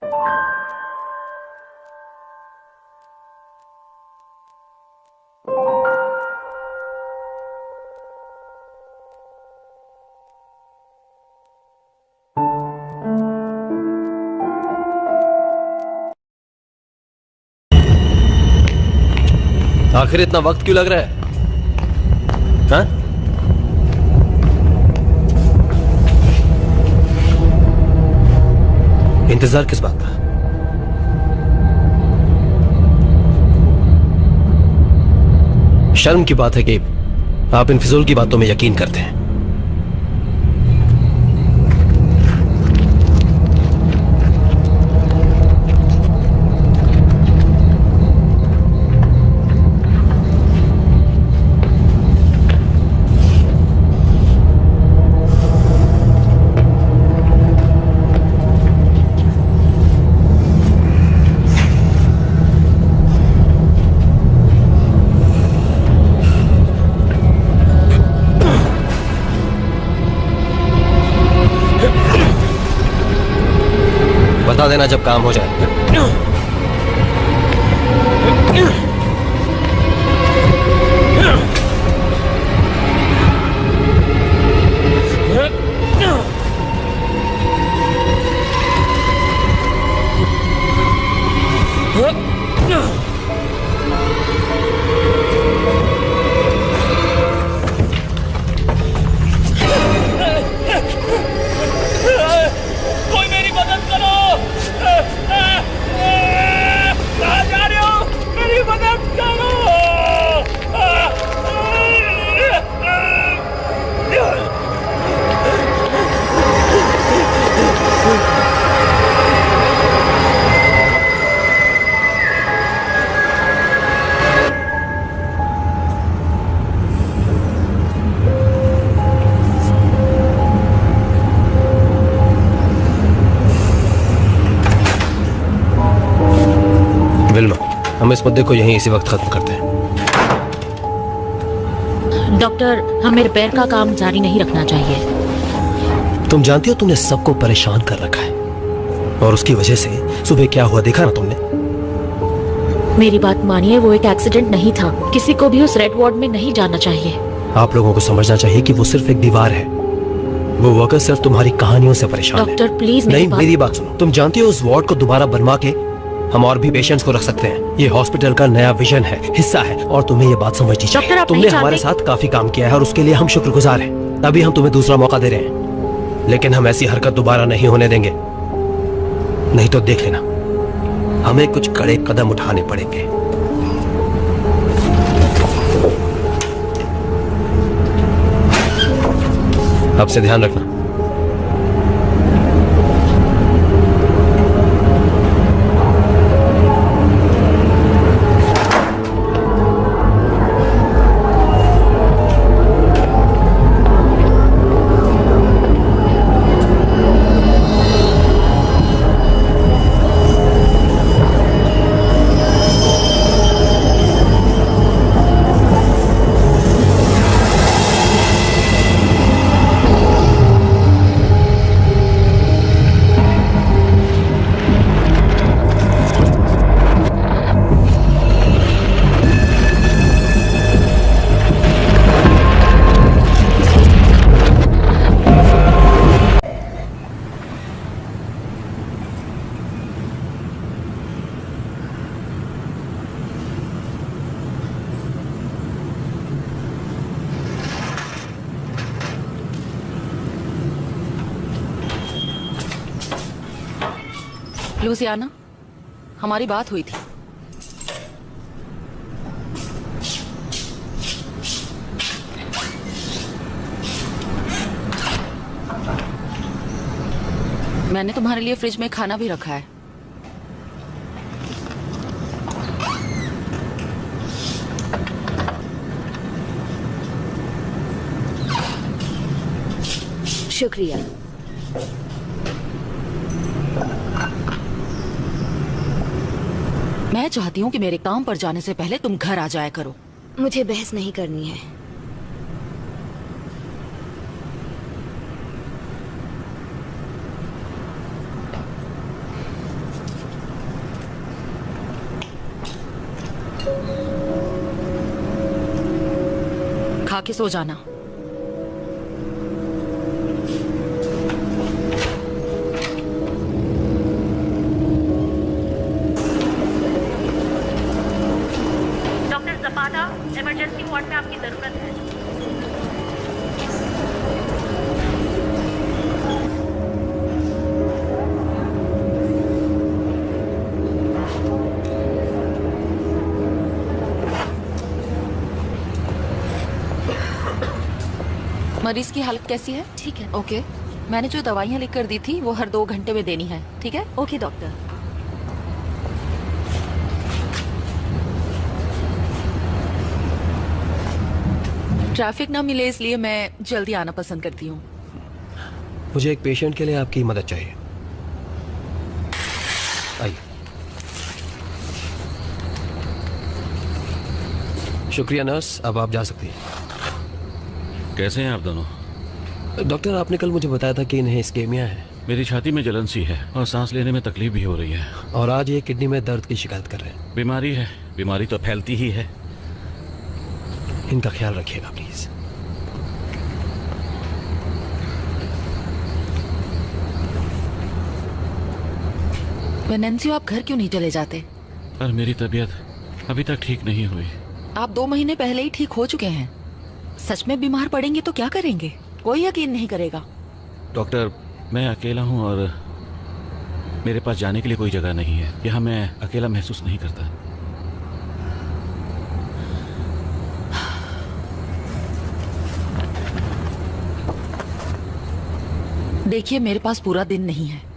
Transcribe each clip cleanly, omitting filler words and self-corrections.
आखिर इतना वक्त क्यों लग रहा है? हाँ? इंतजार किस बात का? शर्म की बात है कि आप इन फिजूल की बातों में यकीन करते हैं। बता देना जब काम हो जाए। हम इस मुद्दे को यहीं इसी वक्त खत्म करते हैं। डॉक्टर, हमें रिपेयर का काम जारी नहीं रखना चाहिए। तुम जानती हो तुमने सबको परेशान कर रखा है और उसकी वजह से सुबह क्या हुआ देखा ना तुमने? मेरी बात मानिए, वो एक एक्सीडेंट नहीं था। किसी को भी उस रेड वार्ड में नहीं जाना चाहिए। आप लोगों को समझना चाहिए कि वो सिर्फ एक दीवार है। वो वर्कर सिर्फ तुम्हारी कहानियों से परेशान है। डॉक्टर प्लीज मेरी बात सुनो। तुम जानती हो उस वार्ड को दोबारा बनवा के हम और भी पेशेंट्स को रख सकते हैं। ये हॉस्पिटल का नया विजन है, हिस्सा है, और तुम्हें ये बात समझनी चाहिए। तुमने हमारे साथ काफी काम किया है और उसके लिए हम शुक्रगुजार हैं। तभी हम तुम्हें दूसरा मौका दे रहे हैं, लेकिन हम ऐसी हरकत दोबारा नहीं होने देंगे। नहीं तो देख लेना, हमें कुछ कड़े कदम उठाने पड़ेंगे। अब से ध्यान रखना। लुसियाना, हमारी बात हुई थी। मैंने तुम्हारे लिए फ्रिज में खाना भी रखा है। शुक्रिया। मैं चाहती हूँ कि मेरे काम पर जाने से पहले तुम घर आ जाया करो। मुझे बहस नहीं करनी है। जाके सो जाना। डॉक्टर जपाटा, इमरजेंसी वार्ड में आपकी जरूरत है। मरीज की हालत कैसी है? ठीक है। ओके, मैंने जो दवाइयाँ लिख कर दी थी वो हर 2 घंटे में देनी है, ठीक है? Okay doctor. ट्रैफिक ना मिले इसलिए मैं जल्दी आना पसंद करती हूँ। मुझे एक पेशेंट के लिए आपकी मदद चाहिए। आइए। शुक्रिया नर्स, अब आप जा सकती हैं। कैसे हैं आप दोनों? डॉक्टर, आपने कल मुझे बताया था कि इन्हें स्केमिया है मेरी छाती में जलन सी है और सांस लेने में तकलीफ भी हो रही है। और आज ये किडनी में दर्द की शिकायत कर रहे हैं। बीमारी है, बीमारी तो फैलती ही है। इनका ख्याल रखिएगा प्लीज। वेनेंसियो, आप घर क्यों नहीं चले जाते? पर मेरी तबीयत अभी तक ठीक नहीं हुई। आप 2 महीने पहले ही ठीक हो चुके हैं। सच में बीमार पड़ेंगे तो क्या करेंगे? कोई यकीन नहीं करेगा। डॉक्टर, मैं अकेला हूँ और मेरे पास जाने के लिए कोई जगह नहीं है। यहाँ मैं अकेला महसूस नहीं करता। देखिए, मेरे पास पूरा दिन नहीं है।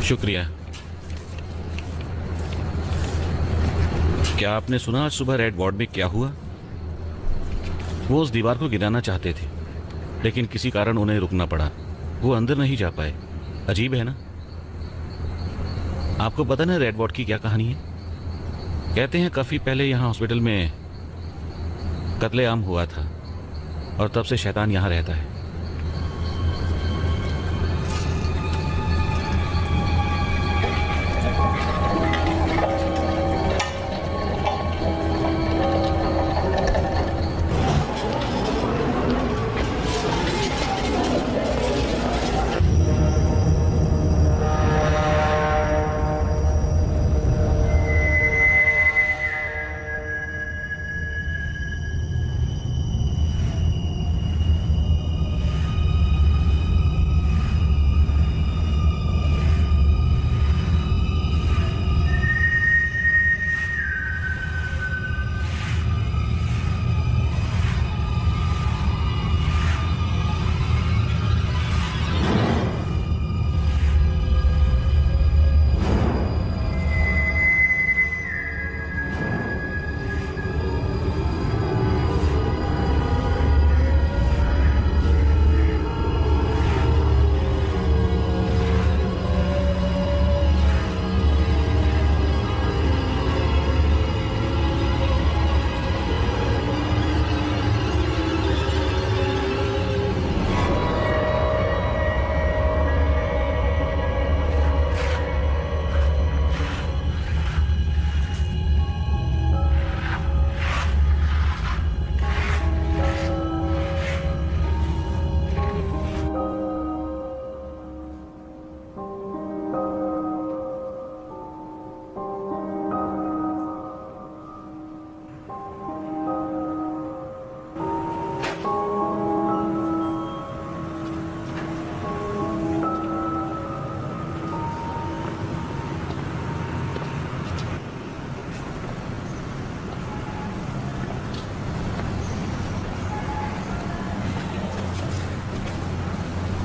शुक्रिया। क्या आपने सुना आज सुबह रेड वार्ड में क्या हुआ? वो उस दीवार को गिराना चाहते थे, लेकिन किसी कारण उन्हें रुकना पड़ा। वो अंदर नहीं जा पाए। अजीब है ना? आपको पता ना रेड वार्ड की क्या कहानी है? कहते हैं काफी पहले यहाँ हॉस्पिटल में कत्लेआम हुआ था और तब से शैतान यहाँ रहता है।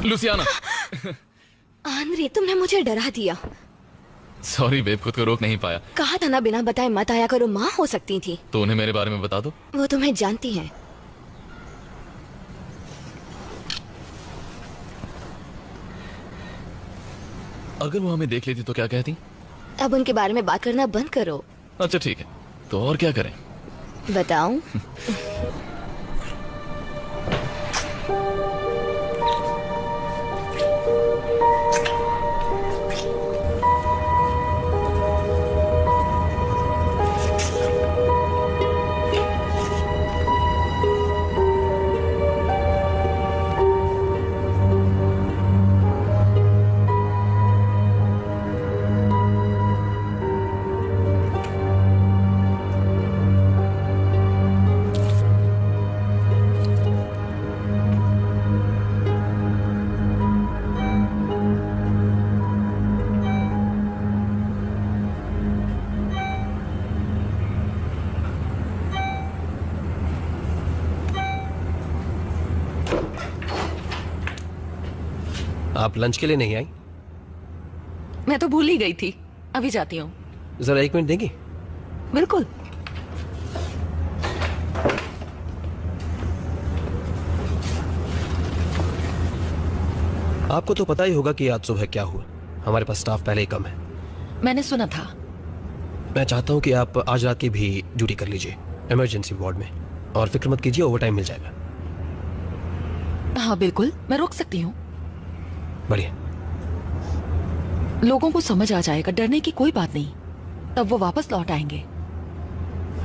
लुसियाना। आंद्रे, तुमने मुझे डरा दिया। सॉरी बेब, खुद को रोक नहीं पाया। कहा था ना बिना बताए मत आया करो। माँ हो सकती थी। तो उन्हें मेरे बारे में बता दो। वो तुम्हें जानती हैं। अगर वो हमें देख लेती तो क्या कहती? अब उनके बारे में बात करना बंद करो। अच्छा ठीक है, तो और क्या करें? बताऊं? आप लंच के लिए नहीं आई? मैं तो भूल ही गई थी, अभी जाती हूँ। जरा 1 मिनट देंगी? बिल्कुल। आपको तो पता ही होगा कि आज सुबह क्या हुआ। हमारे पास स्टाफ पहले ही कम है। मैंने सुना था। मैं चाहता हूँ कि आप आज रात की भी ड्यूटी कर लीजिए इमरजेंसी वार्ड में, और फिक्र मत कीजिए, ओवर टाइम मिल जाएगा। हाँ बिल्कुल, मैं रोक सकती हूँ। बढ़िया। लोगों को समझ आ जाएगा, डरने की कोई बात नहीं, तब वो वापस लौट आएंगे।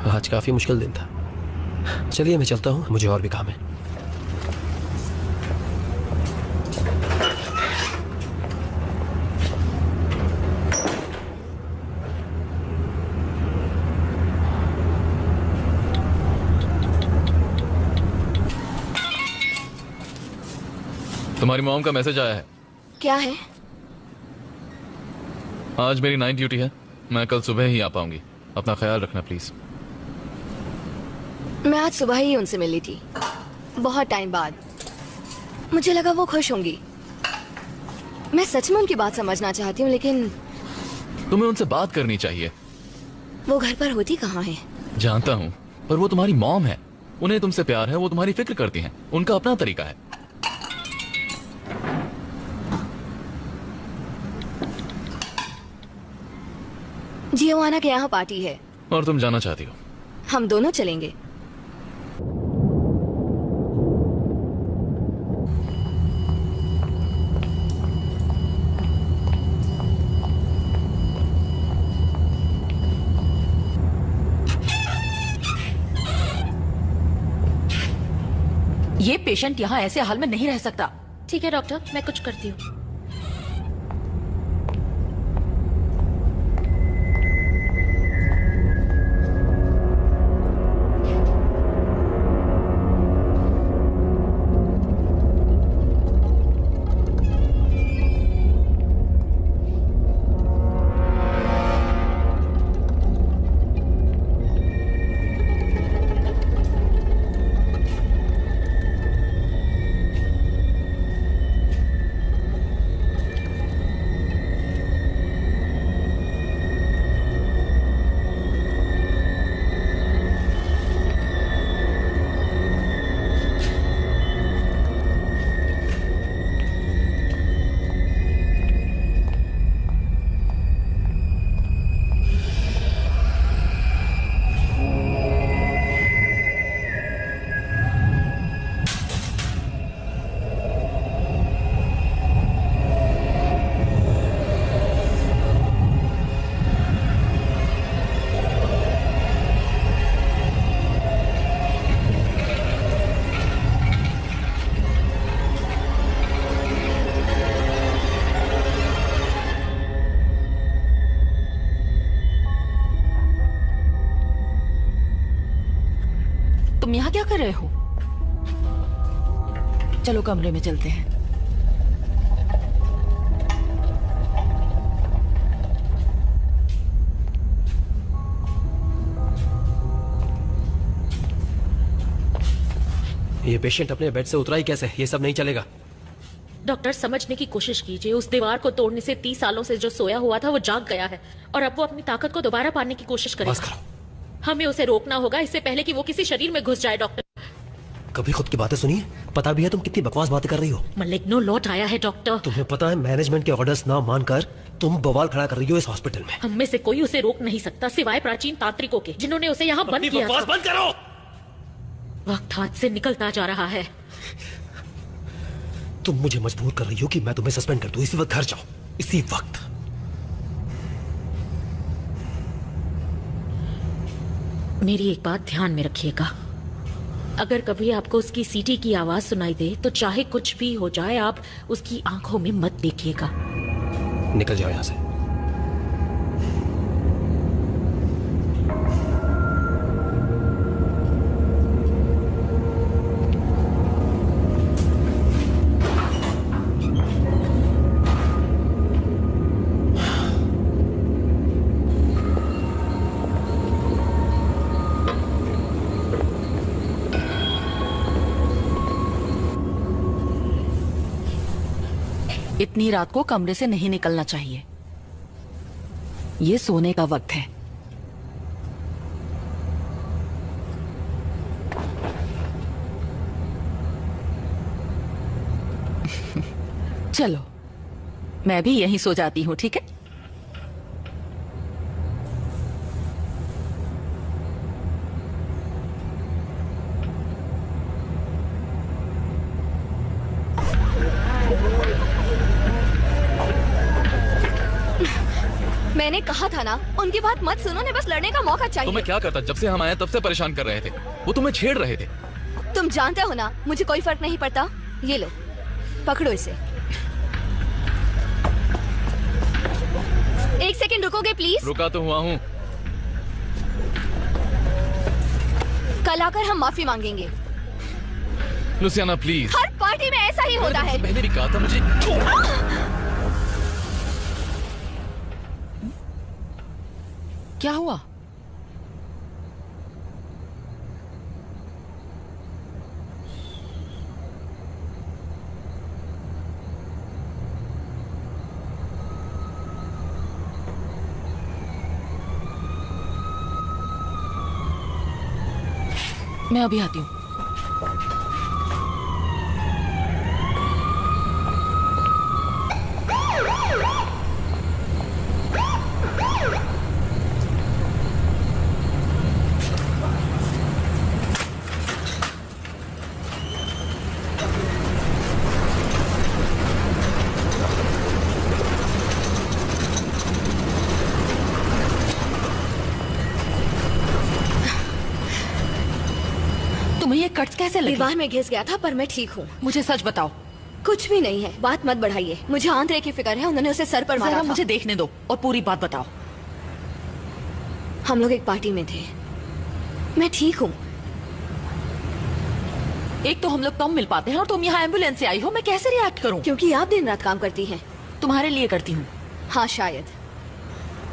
आज काफी मुश्किल दिन था। चलिए मैं चलता हूँ, मुझे और भी काम है। तुम्हारी मॉम का मैसेज आया है। क्या है? आज मेरी नाइट ड्यूटी है, मैं कल सुबह ही आ पाऊंगी। अपना ख्याल रखना प्लीज। मैं आज सुबह ही उनसे मिली थी, बहुत टाइम बाद। मुझे लगा वो खुश होंगी। मैं सच में उनकी बात समझना चाहती हूँ, लेकिन तुम्हें उनसे बात करनी चाहिए। वो घर पर होती कहाँ है? जानता हूँ, पर वो तुम्हारी मॉम है, उन्हें तुमसे प्यार है, वो तुम्हारी फिक्र करती हैं, उनका अपना तरीका है। जियोआना के यहाँ पार्टी है और तुम जाना चाहती हो? हम दोनों चलेंगे। ये पेशेंट यहाँ ऐसे हाल में नहीं रह सकता। ठीक है डॉक्टर, मैं कुछ करती हूँ। तुम यहाँ क्या कर रहे हो? चलो कमरे में चलते हैं। ये पेशेंट अपने बेड से उतरा ही कैसे? ये सब नहीं चलेगा। डॉक्टर समझने की कोशिश कीजिए, उस दीवार को तोड़ने से 30 सालों से जो सोया हुआ था वो जाग गया है और अब वो अपनी ताकत को दोबारा पाने की कोशिश बस करेगा। करो। हमें उसे रोकना होगा इससे पहले कि वो किसी शरीर में घुस जाए। डॉक्टर, कभी खुद की बातें सुनिए। पता भी है तुम कितनी बकवास बातें कर रही हो। मलिग्नो लौट आया है डॉक्टर। तुम्हें पता है मैनेजमेंट के ऑर्डर्स ना मानकर तुम बवाल खड़ा कर रही हो इस हॉस्पिटल में। हम में से कोई उसे रोक नहीं सकता सिवाय प्राचीन तांत्रिकों के, जिन्होंने उसे यहाँ बंद किया था। बंद करो। वक्त हाथ से निकलता जा रहा है। तुम मुझे मजबूर कर रही हो कि मैं तुम्हें सस्पेंड कर दूं। इसी वक्त घर जाओ, इसी वक्त। मेरी एक बात ध्यान में रखिएगा, अगर कभी आपको उसकी सीटी की आवाज सुनाई दे तो चाहे कुछ भी हो जाए आप उसकी आंखों में मत देखिएगा। निकल जाओ यहां से। इतनी रात को कमरे से नहीं निकलना चाहिए। ये सोने का वक्त है। चलो, मैं भी यहीं सो जाती हूँ, ठीक है? मैंने कहा था ना, उनकी बात मत सुनो, उन्हें बस लड़ने का मौका चाहिए। तुम्हें क्या करता? जब से हम आए तब से परेशान कर रहे थे। वो तुम्हें छेड़ रहे थे। तुम जानते हो ना, मुझे कोई फर्क नहीं पड़ता। ये लो, पकड़ो इसे। एक सेकंड रुकोगे प्लीज? रुका तो हुआ हूँ। कल आकर हम माफी मांगेंगे। Louisiana please. हर पार्टी में ऐसा ही होता है। पहले भी कहा था मुझे। क्या हुआ? मैं अभी आती हूँ। तुम्हें ये कट्स कैसे लगे? दीवार में घिस गया था, पर मैं ठीक हूँ। मुझे सच बताओ। कुछ भी नहीं है, बात मत बढ़ाइए। मुझे आंद्रे की फिक्र है, उन्होंने उसे सर पर मारा जरा था। मुझे देखने दो और पूरी बात बताओ। हम लोग एक पार्टी में थे। मैं ठीक हूँ। एक तो हम लोग कम मिल पाते हैं और तुम यहाँ एम्बुलेंस से आई हो। मैं कैसे रिएक्ट करूँ? क्योंकि आप दिन रात काम करती हैं। तुम्हारे लिए करती हूँ। हाँ शायद।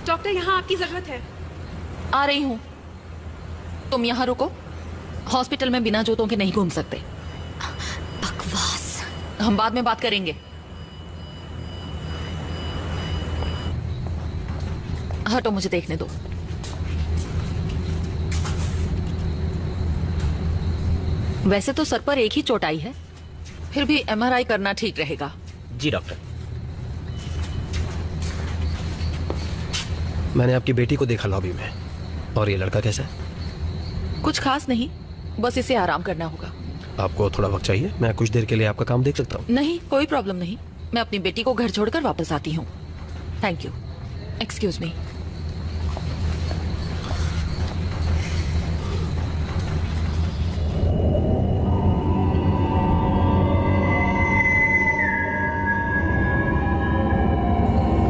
डॉक्टर, यहाँ आपकी जरूरत है। आ रही हूँ। तुम यहाँ रुको। हॉस्पिटल में बिना जूतों के नहीं घूम सकते। बकवास। हम बाद में बात करेंगे। हटो, मुझे देखने दो। वैसे तो सर पर एक ही चोट आई है, फिर भी एमआरआई करना ठीक रहेगा। जी डॉक्टर। मैंने आपकी बेटी को देखा लॉबी में। और ये लड़का कैसा है? कुछ खास नहीं, बस इसे आराम करना होगा। आपको थोड़ा वक्त चाहिए? मैं कुछ देर के लिए आपका काम देख सकता हूँ। नहीं, कोई प्रॉब्लम नहीं। मैं अपनी बेटी को घर छोड़कर वापस आती हूँ। Thank you. Excuse me.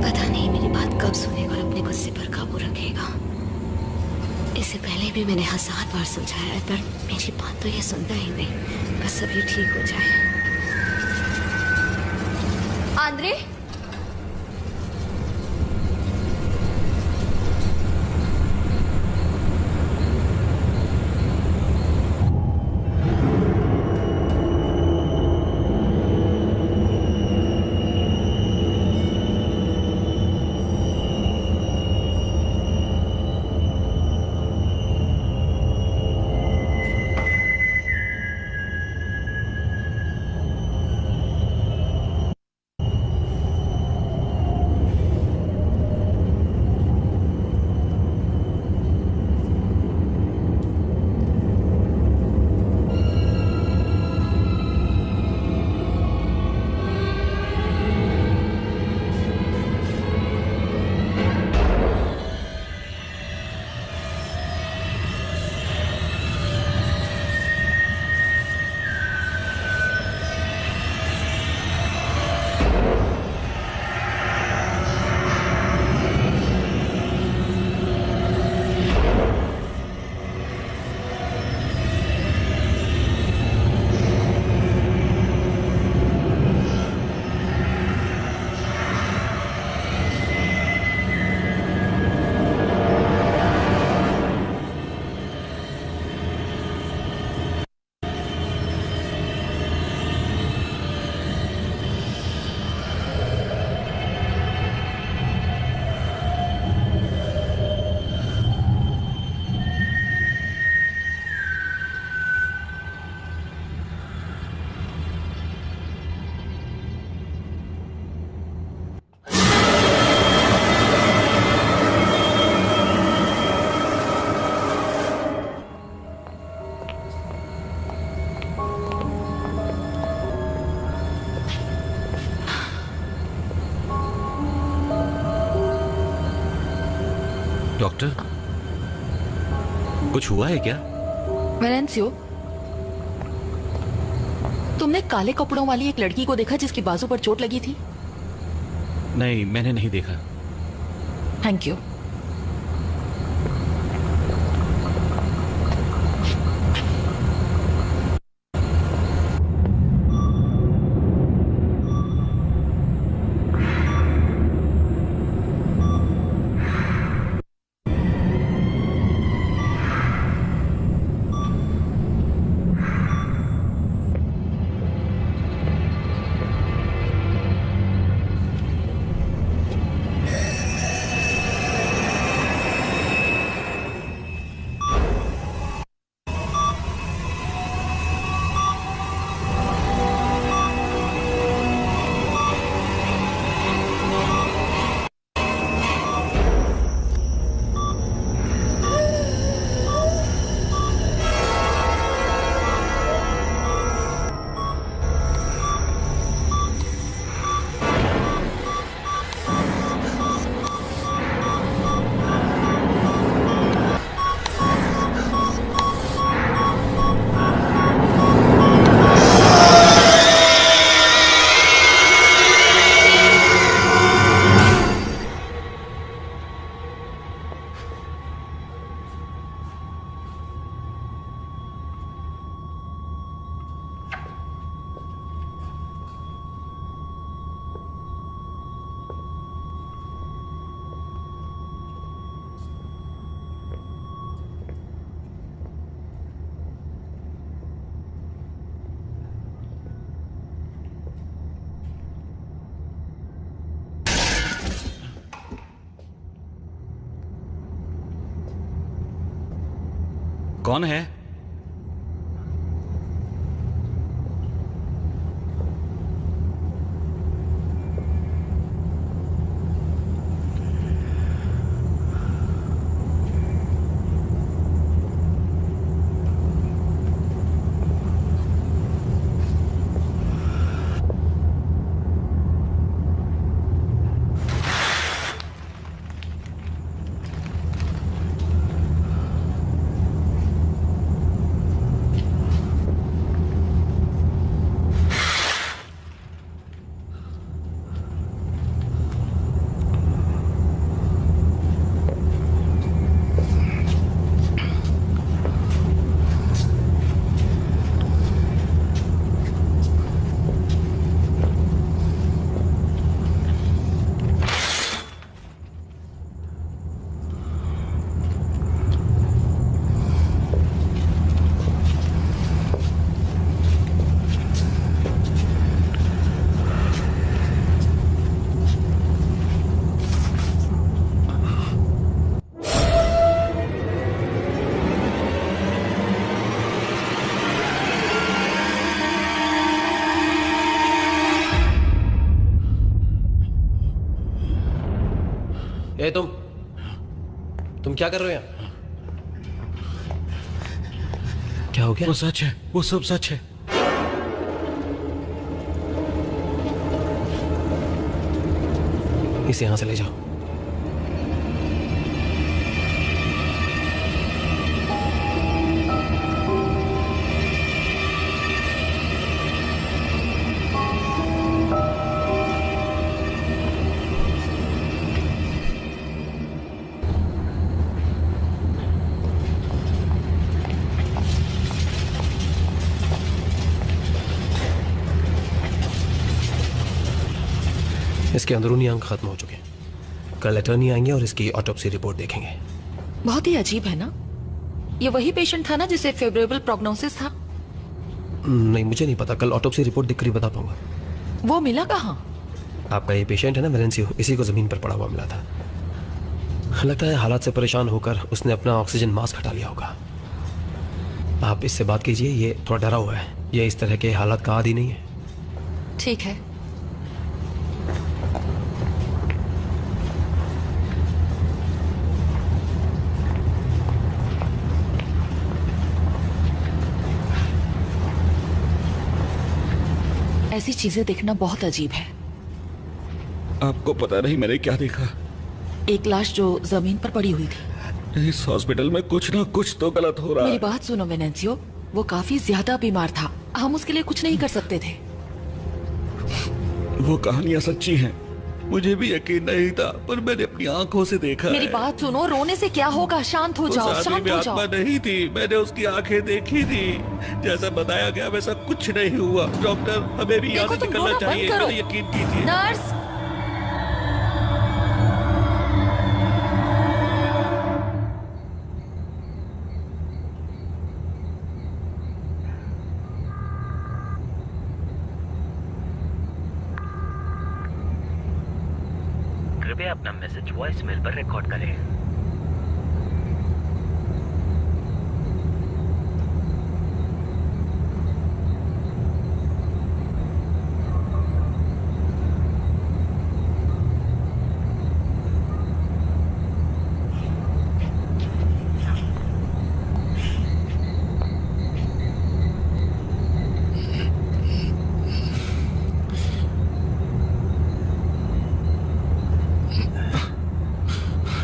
पता नहीं मेरी बात कब सुनेगा और अपने गुस्से पर काबू रखेगा। इससे पहले भी मैंने 1000 बार समझाया है, पर मेरी बात तो ये सुनता ही नहीं। बस अभी ठीक हो जाए। आंद्रे, कुछ हुआ है क्या? वेलेंसियो, तुमने काले कपड़ों वाली एक लड़की को देखा जिसकी बाजू पर चोट लगी थी? नहीं, मैंने नहीं देखा। Thank you. कौन है? ए तुम क्या कर रहे हो यहाँ? क्या हो गया? वो सच है, वो सब सच है। इसे यहां से ले जाओ। इसके अंदरूनी अंग खत्म हो चुके हैं। कल अटर्नी आएंगे और इसकी ऑटोप्सी रिपोर्ट देखेंगे। बहुत ही अजीब है ना? ये वही पेशेंट था ना जिसे फेवरेबल प्रोग्नोसिस था? नहीं, मुझे नहीं पता। कल ऑटोप्सी रिपोर्ट देखकर ही बता पाऊंगा। वो मिला कहाँ? आपका ये पेशेंट है ना वेलेंसियो, इसी को जमीन पर पड़ा हुआ मिला था। लगता है हालात से परेशान होकर उसने अपना ऑक्सीजन मास्क हटा लिया होगा। आप इससे बात कीजिए, ये थोड़ा डरा हुआ है। ये इस तरह के हालात का आदी नहीं है। ठीक है। ऐसी चीजें देखना बहुत अजीब है। आपको पता नहीं मैंने क्या देखा? एक लाश जो जमीन पर पड़ी हुई थी। इस हॉस्पिटल में कुछ ना कुछ तो गलत हो रहा मेरी है। बात सुनो वेनेंसियो, वो काफी ज्यादा बीमार था, हम उसके लिए कुछ नहीं कर सकते थे। वो कहानियां सच्ची हैं। मुझे भी यकीन नहीं था, पर मैंने अपनी आंखों से देखा मेरी है। बात सुनो, रोने से क्या होगा, शांत हो उस जाओ, आदमी शांत में हो आत्मा जाओ। नहीं थी, मैंने उसकी आंखें देखी थी। जैसा बताया गया वैसा कुछ नहीं हुआ। डॉक्टर, हमें भी यहाँ देखो, से तुम निकलना रोना बंद चाहिए, करो। मेरा यकीन कीजिए। नर्स, कृपया अपना मैसेज वॉइस मेल पर रिकॉर्ड करें।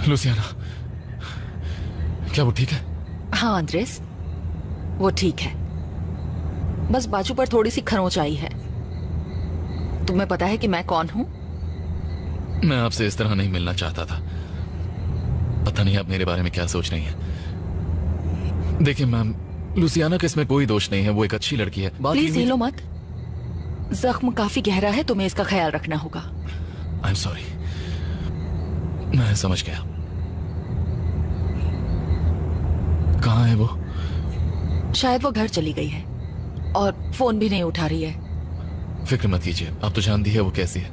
लुसियाना, क्या वो ठीक है? हाँ अंद्रेस, वो ठीक है, बस बाजू पर थोड़ी सी खरोंच आई है। तुम्हें पता है कि मैं कौन हूँ? मैं आपसे इस तरह नहीं मिलना चाहता था। पता नहीं आप मेरे बारे में क्या सोच रही हैं। देखिए मैम, लुसियाना का इसमें कोई दोष नहीं है, वो एक अच्छी लड़की है। प्लीज हिलो मत, जख्म काफी गहरा है, तुम्हें इसका ख्याल रखना होगा। आई एम सॉरी, मैं समझ गया। कहाँ है वो? शायद वो घर चली गई है और फोन भी नहीं उठा रही है। फिक्र मत कीजिए, आप तो जानती है वो कैसी है।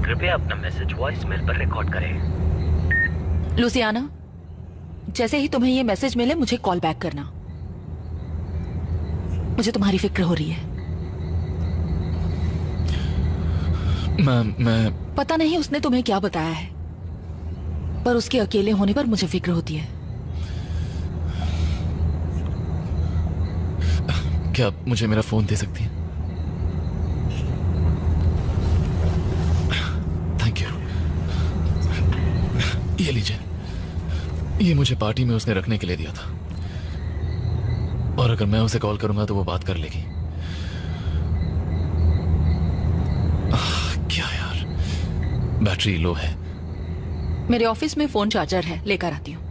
कृपया अपना मैसेज वॉइस मेल पर रिकॉर्ड करें। लुसियाना, जैसे ही तुम्हें ये मैसेज मिले मुझे कॉल बैक करना। मुझे तुम्हारी फिक्र हो रही है। मैं पता नहीं उसने तुम्हें क्या बताया है, पर उसके अकेले होने पर मुझे फिक्र होती है। क्या आप मुझे मेरा फोन दे सकती हैं? Thank you. ये लीजिए, ये मुझे पार्टी में उसने रखने के लिए दिया था, और अगर मैं उसे कॉल करूंगा तो वो बात कर लेगी। क्या यार, बैटरी लो है। मेरे ऑफिस में फोन चार्जर है, लेकर आती हूँ।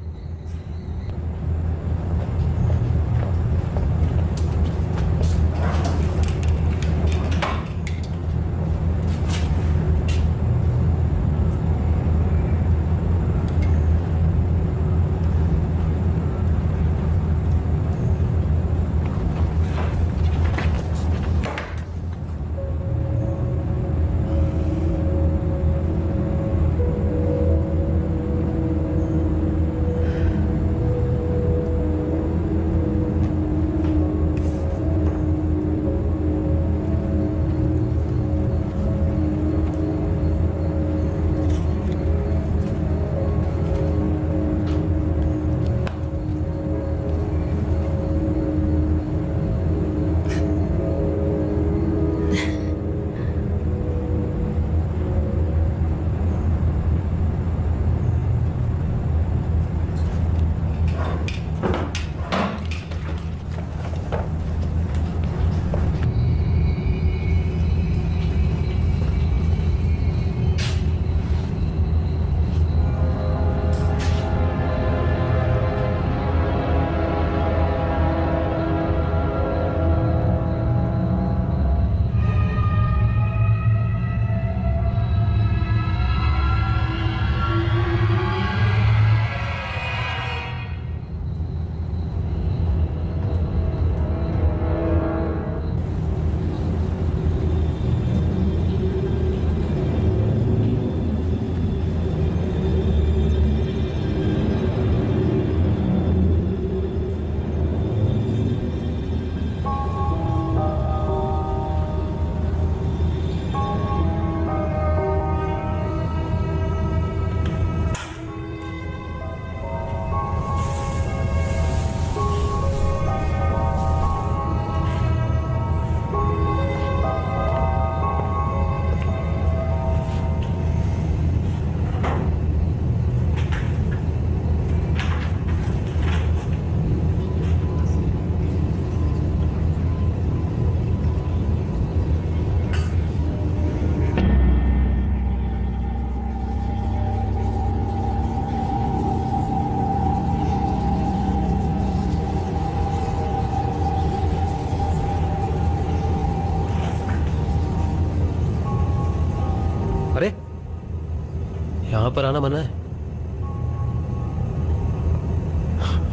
यहाँ पर आना मना है।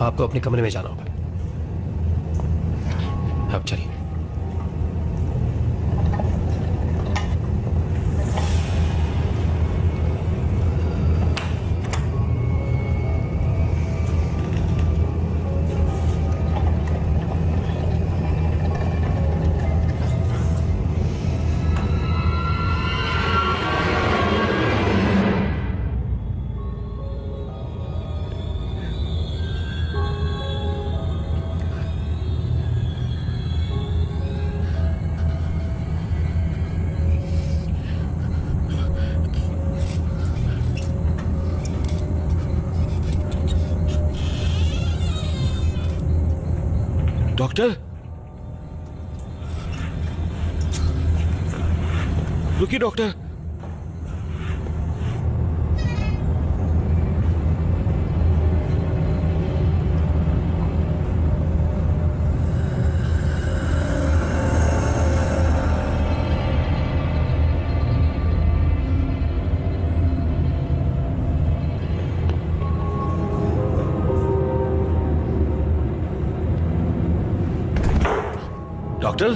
आपको अपने कमरे में जाना होगा। अब चलिए। डॉक्टर, रुकिए डॉक्टर। डॉक्टर,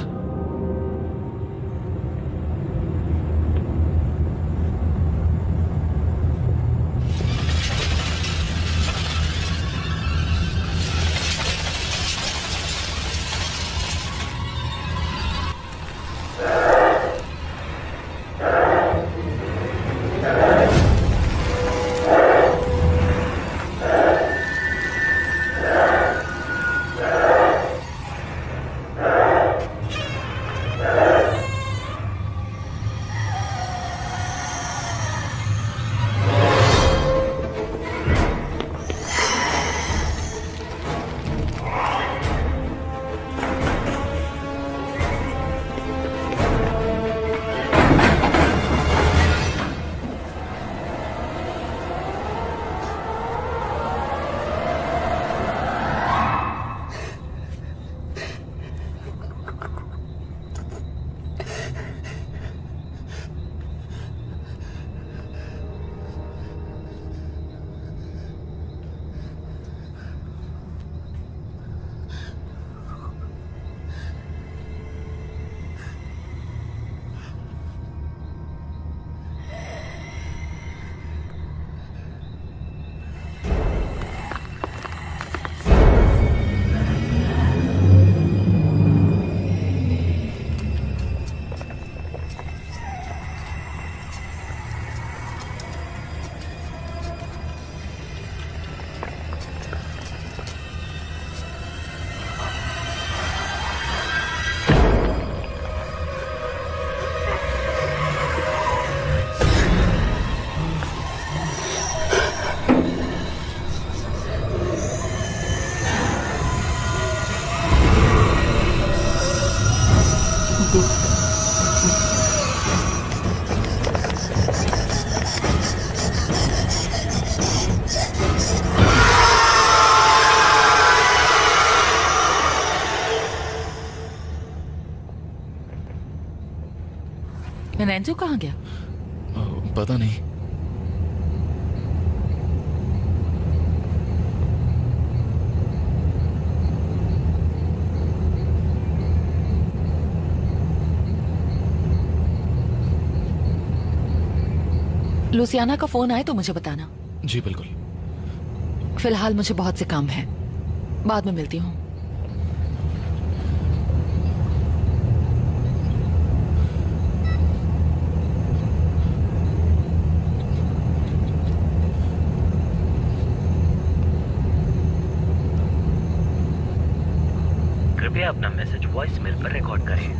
नैन्जो कहाँ गया? पता नहीं। लुसियाना का फोन आए तो मुझे बताना। जी बिल्कुल। फिलहाल मुझे बहुत से काम है, बाद में मिलती हूँ। कृपया अपना मैसेज वॉइस मेल पर रिकॉर्ड करें।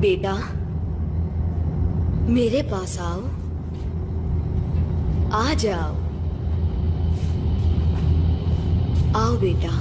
बेटा, मेरे पास आओ, आ जाओ, आओ बेटा।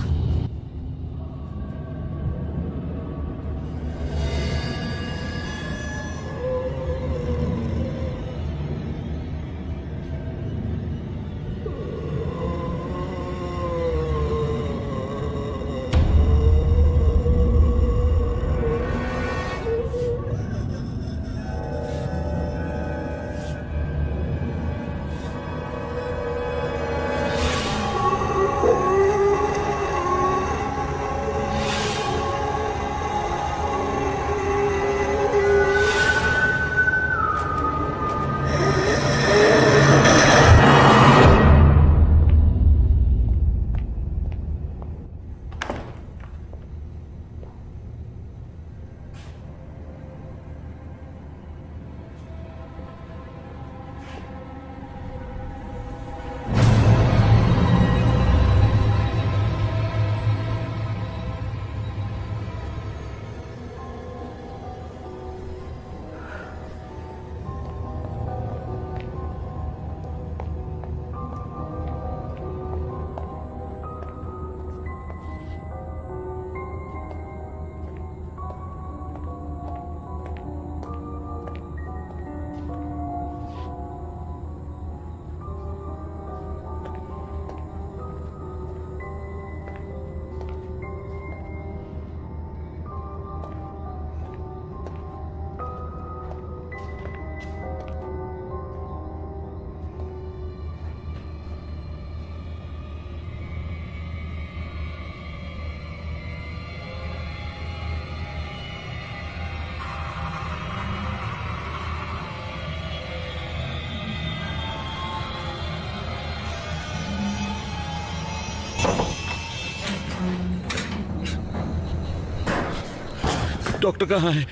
डॉक्टर कहाँ है?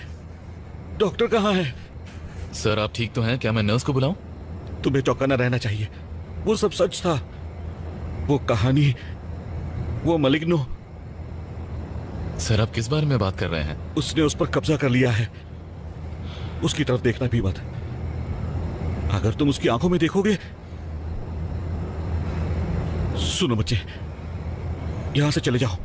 डॉक्टर कहाँ है? सर आप ठीक तो हैं? क्या मैं नर्स को बुलाऊं? तुम्हें चौंकाना रहना चाहिए। वो सब सच था। वो कहानी, वो मलिग्नो। सर आप किस बारे में बात कर रहे हैं? उसने उस पर कब्जा कर लिया है। उसकी तरफ देखना भी मत। अगर तुम उसकी आंखों में देखोगे। सुनो बच्चे, यहां से चले जाओ।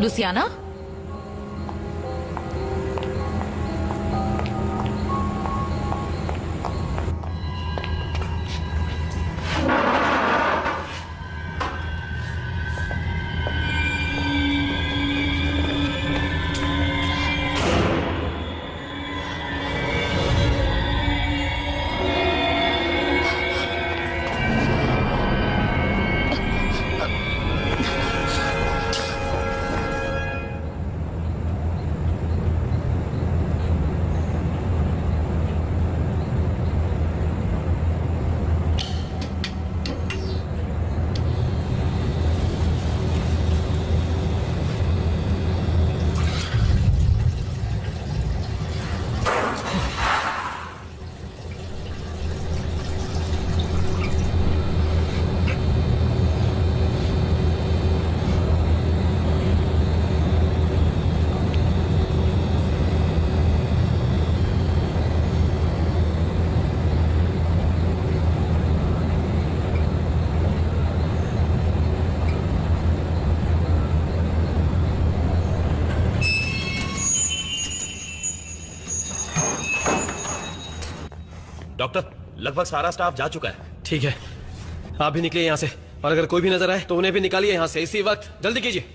लुसियाना, डॉक्टर, लगभग सारा स्टाफ जा चुका है। ठीक है, आप भी निकलिए यहाँ से, और अगर कोई भी नजर आए तो उन्हें भी निकालिए यहाँ से इसी वक्त। जल्दी कीजिए।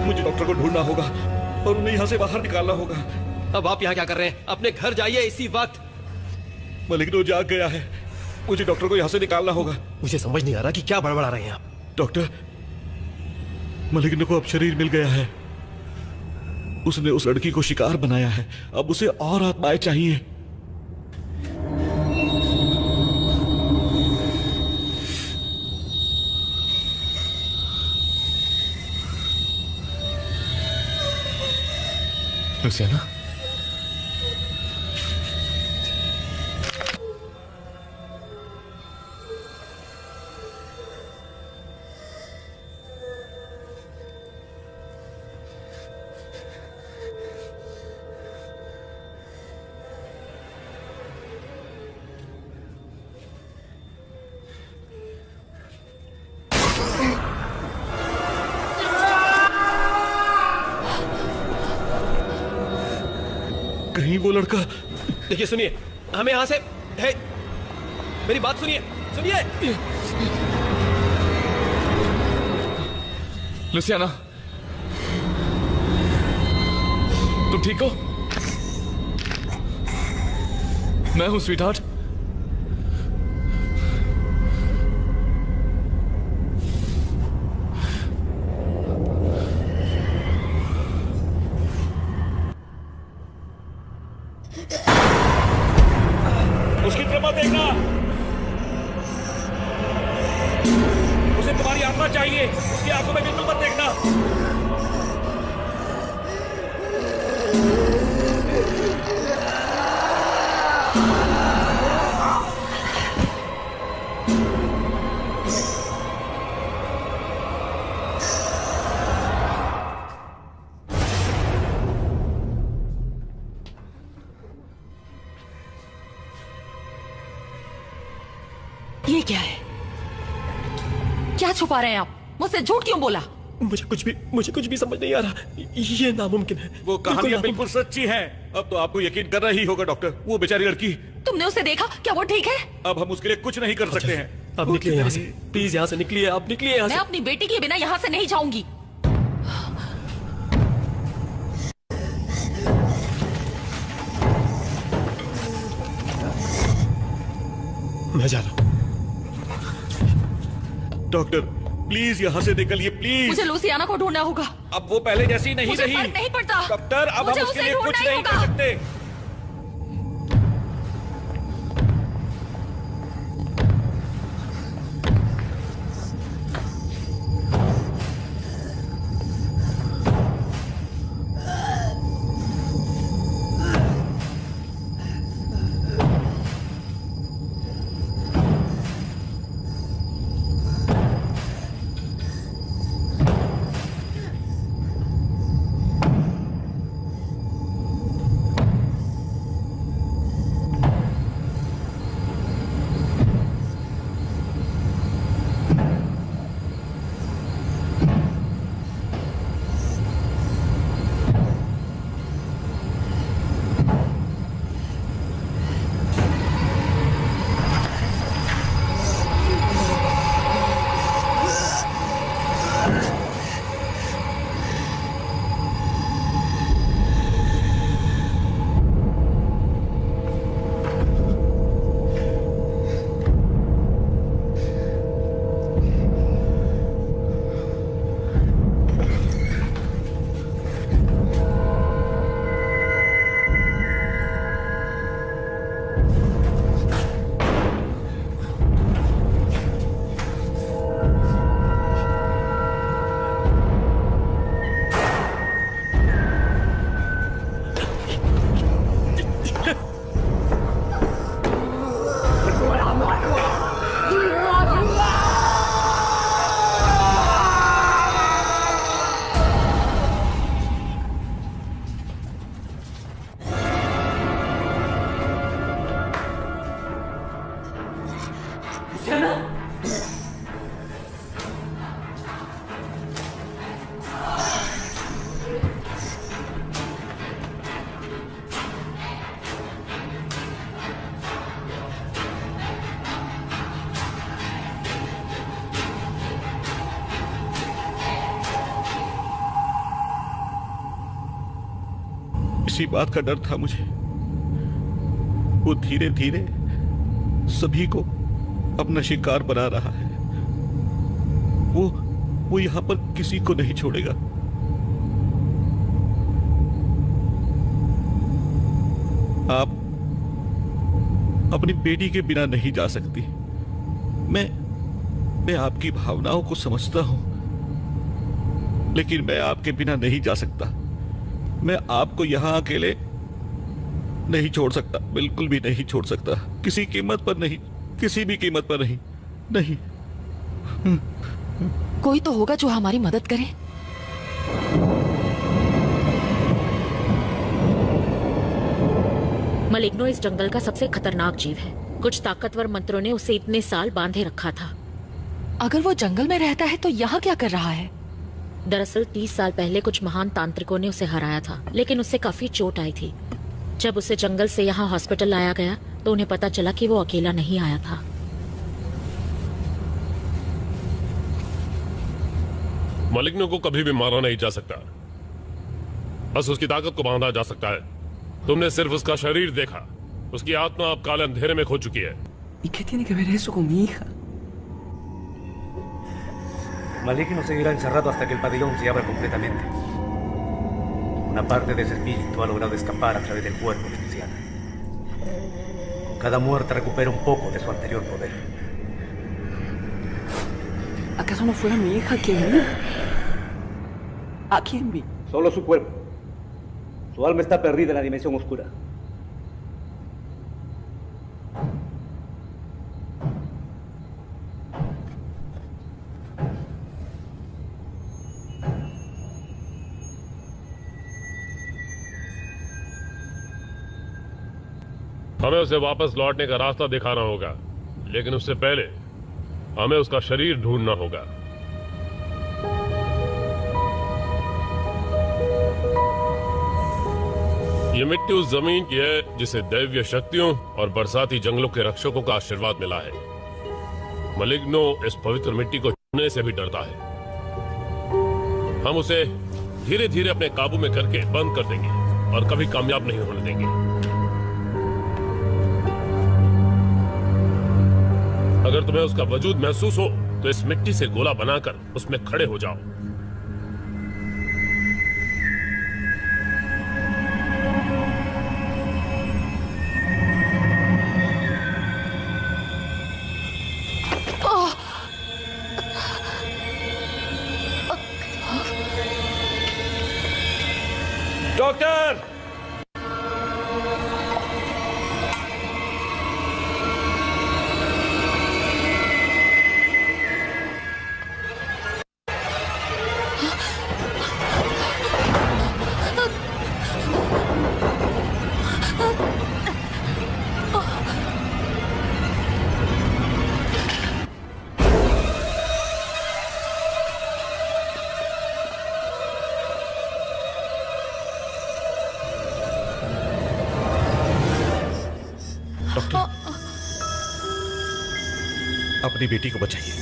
मुझे डॉक्टर को ढूंढना होगा और उन्हें यहाँ से बाहर निकालना होगा। अब आप यहाँ क्या कर रहे हैं? अपने घर जाइए इसी वक्त। मलिग्नो जाग गया है, मुझे डॉक्टर को यहाँ से निकालना होगा। मुझे समझ नहीं आ रहा कि क्या बड़बड़ा रहे हैं आप। डॉक्टर, मलिग्नो को अब शरीर मिल गया है। उसने उस लड़की को शिकार बनाया है, अब उसे और आत्माएं चाहिए। लुसियाना, कहीं वो लड़का। देखिए सुनिए, हमें यहाँ से है, मेरी बात सुनिए, सुनिए। लुसियाना, तुम ठीक हो? मैं हूं स्वीटहार्ट। उसकी तरफ मत देखना, उसे तुम्हारी आत्मा चाहिए, उसकी आंखों में बिल्कुल मत देखना। ये क्या है? क्या छुपा रहे हैं आप? मुझसे झूठ क्यों बोला? मुझे कुछ भी समझ नहीं आ रहा। ये नामुमकिन है। वो कहानियां बिल्कुल सच्ची हैं। अब तो आपको यकीन करना ही होगा डॉक्टर। वो बेचारी लड़की, तुमने उसे देखा? क्या वो ठीक है? अब हम उसके लिए कुछ नहीं कर सकते हैं। अब निकलिए यहाँ से, प्लीज यहाँ से निकलिए, आप निकलिए यहाँ मैं से। अपनी बेटी के बिना यहाँ से नहीं जाऊंगी। मैं जा रहा हूँ। डॉक्टर प्लीज यहाँ से निकलिए, प्लीज। मुझे लुसियाना को ढूंढना होगा। अब वो पहले जैसी नहीं मुझे रही। फर्क नहीं पड़ता। डॉक्टर, अब मुझे हम उसके उसे लिए कुछ ढूंढना ही नहीं कर होगा। सकते। इसी बात का डर था मुझे। वो धीरे धीरे सभी को अपना शिकार बना रहा है। वो यहां पर किसी को नहीं छोड़ेगा। आप अपनी बेटी के बिना नहीं जा सकती। मैं आपकी भावनाओं को समझता हूं, लेकिन मैं आपके बिना नहीं जा सकता। मैं आपको यहां अकेले नहीं छोड़ सकता, बिल्कुल भी नहीं छोड़ सकता। किसी कीमत पर नहीं, किसी भी कीमत पर नहीं, नहीं। कोई तो होगा जो हमारी मदद करे। मलिग्नो इस जंगल का सबसे खतरनाक जीव है। कुछ ताकतवर मंत्रों ने उसे इतने साल बांधे रखा था। अगर वो जंगल में रहता है तो यहाँ क्या कर रहा है? दरअसल 30 साल पहले कुछ महान तांत्रिकों ने उसे हराया था, लेकिन उससे काफी चोट आई थी। जब उसे जंगल से यहाँ हॉस्पिटल लाया गया तो उन्हें पता चला कि वो अकेला नहीं आया था। मलिग्नो को कभी भी मारा नहीं जा सकता, बस उसकी ताकत को बांधा जा सकता है। तुमने सिर्फ उसका शरीर देखा, उसकी आत्मा अब काले अंधेरे में खो चुकी है। ¿Y qué tiene que ver eso con mi hija? Maligno seguirá encerrado hasta que el pabellón se abra completamente. Una parte de ese espíritu ha logrado escapar a través del cuerpo de Luciana. Con cada muerte recupera un poco de su anterior poder. ¿Acaso no fuera mi hija quien vi? ¿A quién vi? Solo su cuerpo. Su alma está perdida en la dimensión oscura. हमें उसे वापस लौटने का रास्ता दिखाना होगा, लेकिन उससे पहले हमें उसका शरीर ढूंढना होगा। ये मिट्टी उस जमीन की है जिसे दैवीय शक्तियों और बरसाती जंगलों के रक्षकों का आशीर्वाद मिला है। मलिग्नो इस पवित्र मिट्टी को छूने से भी डरता है। हम उसे धीरे धीरे अपने काबू में करके बंद कर देंगे और कभी कामयाब नहीं होने देंगे। अगर तुम्हें उसका वजूद महसूस हो तो इस मिट्टी से गोला बनाकर उसमें खड़े हो जाओ। डॉक्टर! अपनी बेटी को बचाइए।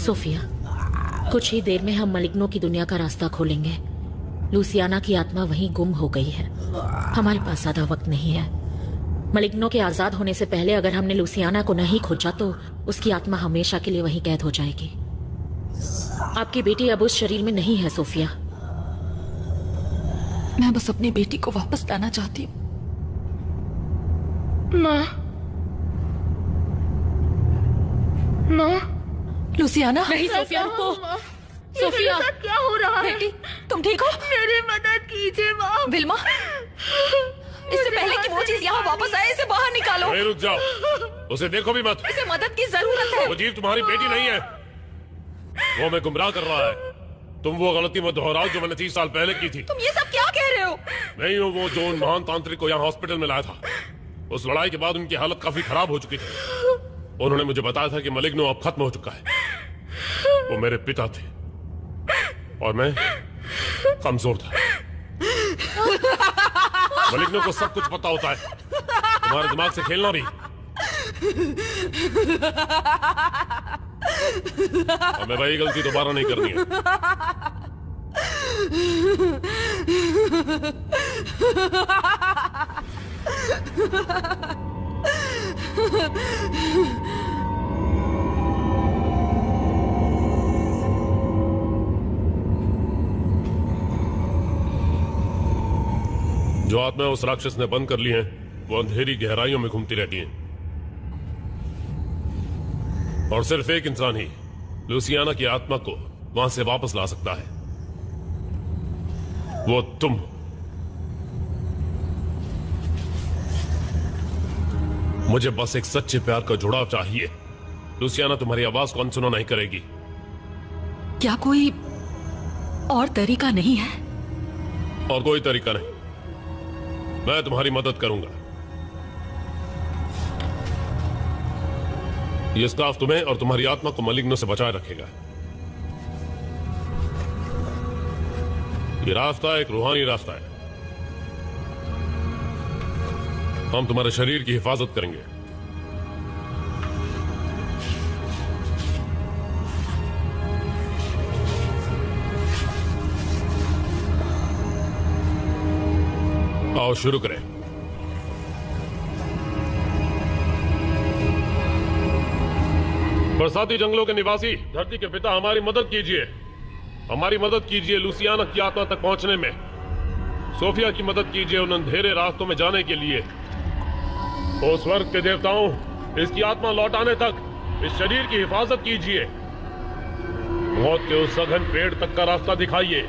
सोफिया, कुछ ही देर में हम मलिग्नो की दुनिया का रास्ता खोलेंगे। लूसियाना की आत्मा वहीं गुम हो गई है। हमारे पास ज्यादा वक्त नहीं है। मलिग्नो के आजाद होने से पहले अगर हमने लूसियाना को नहीं खोजा तो उसकी आत्मा हमेशा के लिए वहीं कैद हो जाएगी। आपकी बेटी अब उस शरीर में नहीं है सोफिया। मैं बस अपनी बेटी को वापस लाना चाहती हूँ। माँ, माँ, लूसियाना। नहीं सोफिया, रुको। सोफिया, क्या हो रहा है? बेटी, तुम ठीक हो? मेरी मदद कीजिए माँ। विल्मा, इससे पहले कि वो चीज यहाँ वापस आए, इसे बाहर निकालो। नहीं, रुक जाओ, उसे देखो भी मत। इसे मदद की जरूरत है। वो जीव तुम्हारी बेटी नहीं है, वो हमें गुमराह कर रहा है। तुम वो गलती मत दोहराओ जो मैंने 30 साल पहले की थी। तुम ये सब क्या कह रहे हो? नहीं हूँ वो जो उन महान तांत्रिक को यहाँ हॉस्पिटल में लाया था। उस लड़ाई के बाद उनकी हालत काफी खराब हो चुकी थी। उन्होंने मुझे बताया था कि मलिग्नो अब खत्म हो चुका है। वो मेरे पिता थे और मैं कमजोर था। मलिग्नो को सब कुछ पता होता है, तुम्हारे दिमाग से खेलना भी। हमें वही गलती दोबारा नहीं करनी है। जो आत्मा उस राक्षस ने बंद कर ली हैं, वो अंधेरी गहराइयों में घूमती रहती हैं। और सिर्फ एक इंसान ही लूसियाना की आत्मा को वहां से वापस ला सकता है, वो तुम। मुझे बस एक सच्चे प्यार का जुड़ाव चाहिए। लूसियाना तुम्हारी आवाज को अनसुना नहीं करेगी। क्या कोई और तरीका नहीं है? और कोई तरीका नहीं। मैं तुम्हारी मदद करूंगा। ये स्टाफ तुम्हें और तुम्हारी आत्मा को मलिग्नो से बचाए रखेगा। ये रास्ता एक रूहानी रास्ता है। हम तुम्हारे शरीर की हिफाजत करेंगे। आओ शुरू करें। बरसाती जंगलों के निवासी, धरती के पिता, हमारी मदद कीजिए। हमारी मदद कीजिए लूसियाना की आत्मा तक पहुंचने में। सोफिया की मदद कीजिए उन अंधेरे रास्तों में जाने के लिए। ओ स्वर्ग के देवताओं, इसकी आत्मा लौटाने तक इस शरीर की हिफाजत कीजिए। मौत के उस सघन पेड़ तक का रास्ता दिखाइए।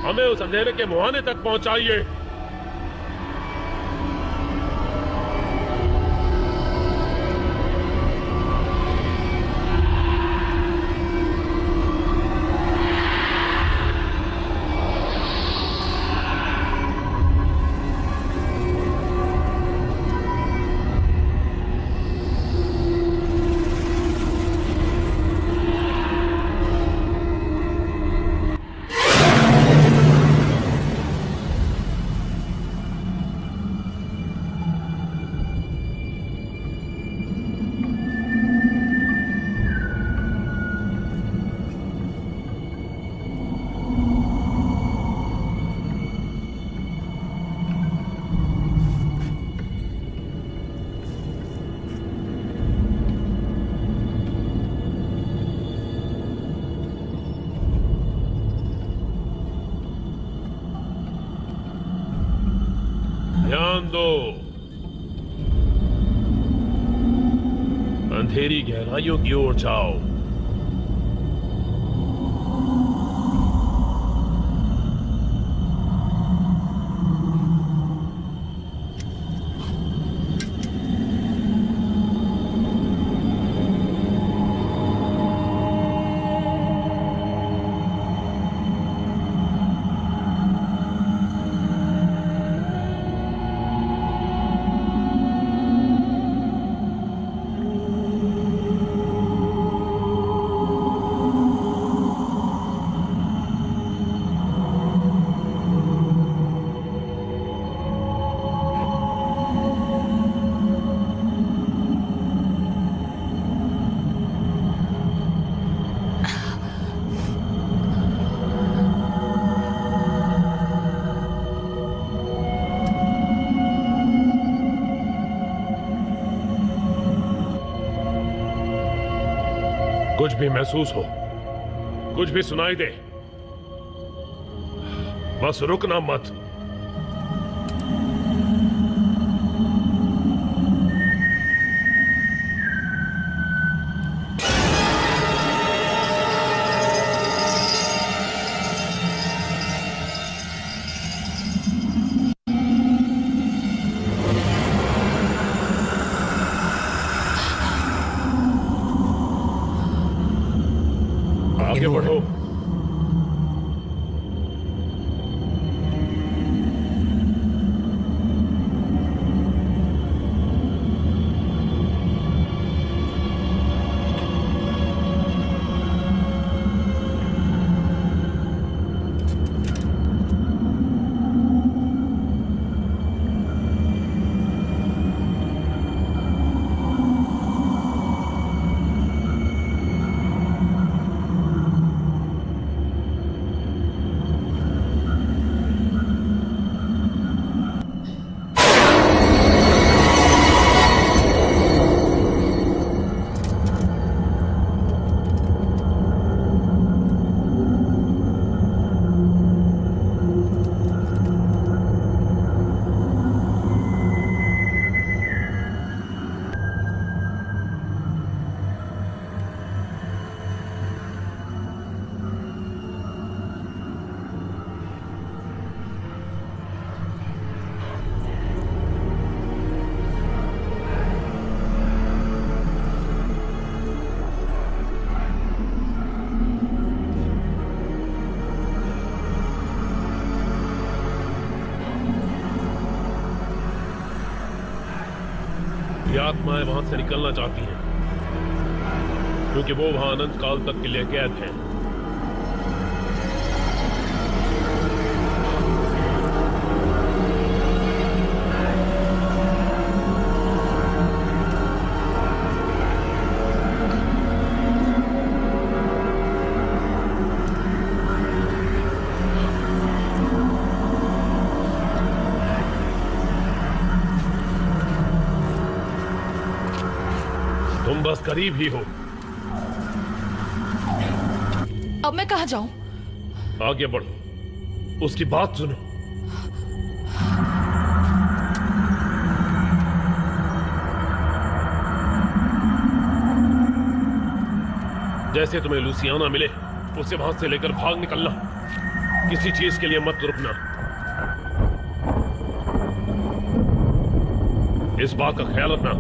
हमें उस अंधेरे के मुहाने तक पहुंचाइए। ध्यान दो, अंधेरी गहराइयों की ओर जाओ। कुछ भी महसूस हो, कुछ भी सुनाई दे, बस रुकना मत। आगे बढ़ो। ये आत्माएं वहां से निकलना चाहती हैं क्योंकि वो वहां अनंत काल तक के लिए कैद हैं। तुम बस करीब ही हो। अब मैं कहां जाऊं? आगे बढ़ो, उसकी बात सुनो। जैसे तुम्हें लुसियाना मिले, उसे वहां से लेकर भाग निकलना। किसी चीज के लिए मत रुकना। इस बात का ख्याल रखना।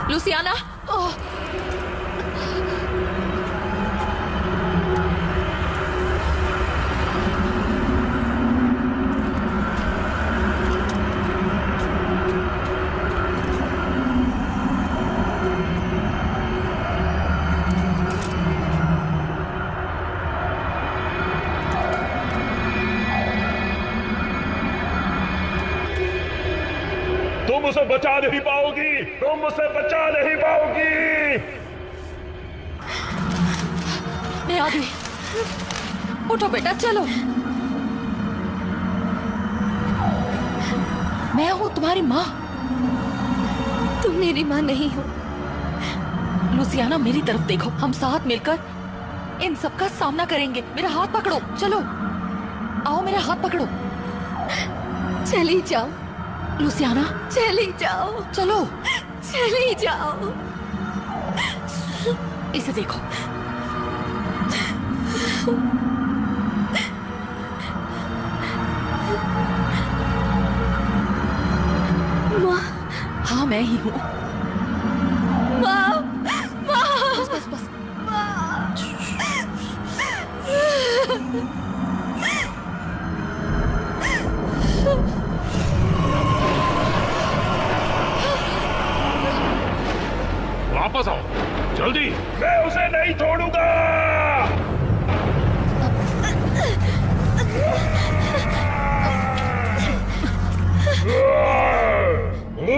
लुसियाना, तुम उसे बचा नहीं पाओगी, तुम उसे बचा नहीं पाओगी। मैं आ गई। उठो बेटा, चलो। मैं हूं तुम्हारी माँ। तुम मेरी माँ नहीं हो। लुसियाना, मेरी तरफ देखो। हम साथ मिलकर इन सब का सामना करेंगे। मेरा हाथ पकड़ो, चलो। आओ, मेरा हाथ पकड़ो। चली जाओ लुसियाना, चली जाओ। चलो, चली जाओ। इसे देखो। माँ। हाँ, मैं ही हूँ। माँ, माँ। बस बस बस। वापस आओ, जल्दी। मैं उसे नहीं छोड़ूंगा।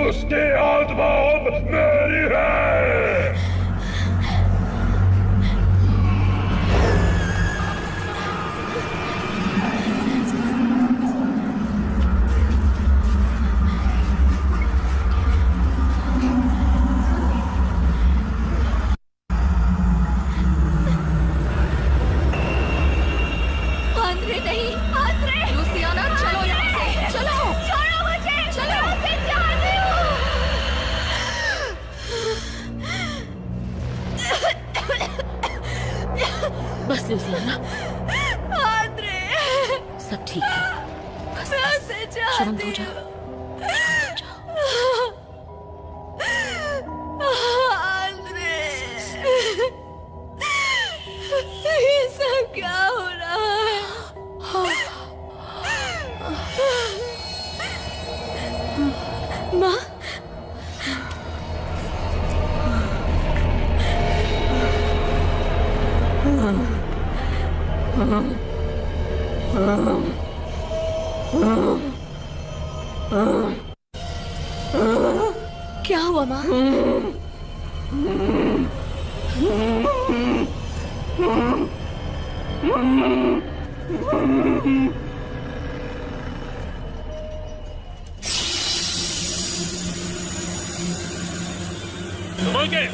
उसकी आत्मा अब मेरी है। शांत हो जाओ। ये सब क्या हो रहा है? माँ, क्या हुआ माँ? संभल के।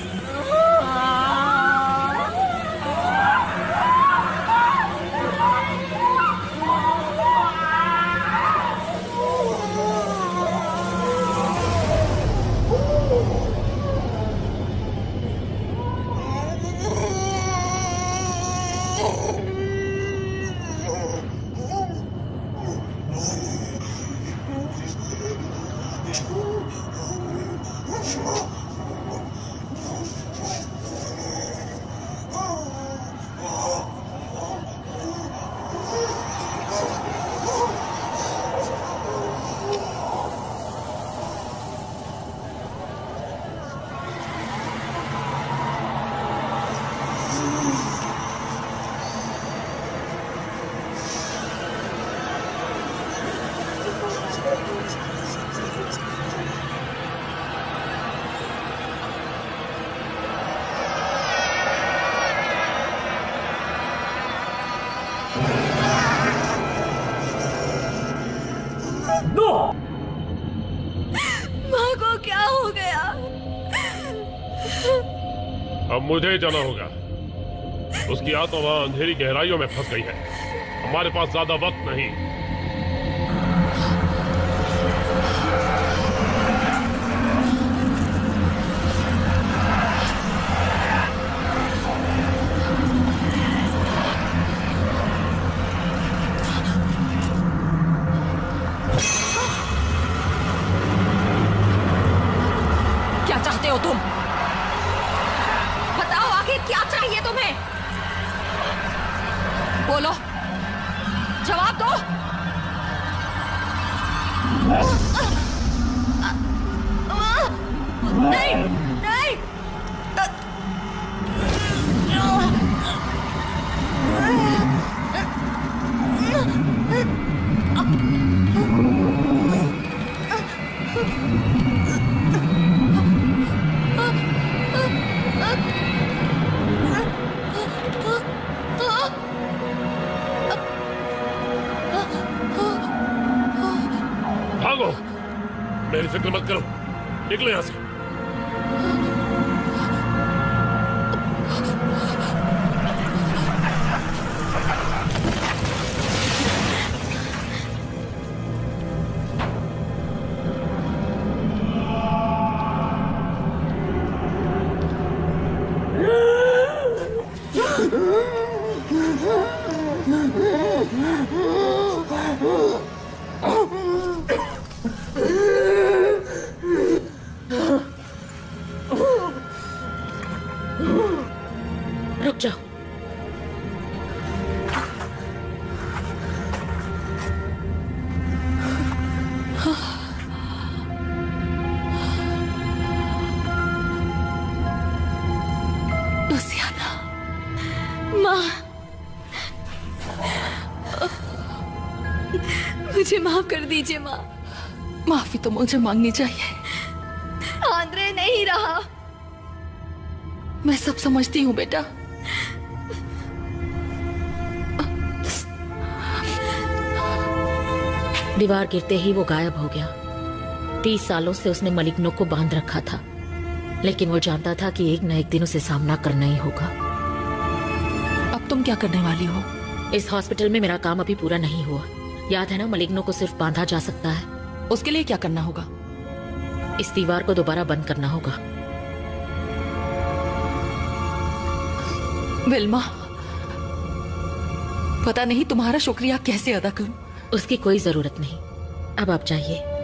माँ को क्या हो गया? अब मुझे जाना होगा। उसकी आत्मा वहां अंधेरी गहराइयों में फंस गई है। हमारे पास ज्यादा वक्त नहीं। क्या चाहते हो तुम? बताओ आखिर क्या चाहिए तुम्हें? बोलो, जवाब दो। नहीं, नहीं। भागो, मेरी फिक्र मत करो। निकलो यहां से। रुक जाओ। लुसियाना, माँ, मुझे माफ कर दीजिए माँ। माफी तो मुझे मांगनी चाहिए। आंद्रे नहीं रहा। मैं सब समझती हूँ बेटा। दीवार गिरते ही वो गायब हो गया। 30 सालों से उसने मलिग्नो को बांध रखा था, लेकिन वो जानता था कि एक न एक दिन उसे सामना करना ही होगा। अब तुम क्या करने वाली हो? इस हॉस्पिटल में मेरा काम अभी पूरा नहीं हुआ। याद है ना, मलिग्नो को सिर्फ बांधा जा सकता है। उसके लिए क्या करना होगा? इस दीवार को दोबारा बंद करना होगा। विल्मा, पता नहीं तुम्हारा शुक्रिया कैसे अदा करूं। उसकी कोई जरूरत नहीं। अब आप जाइए।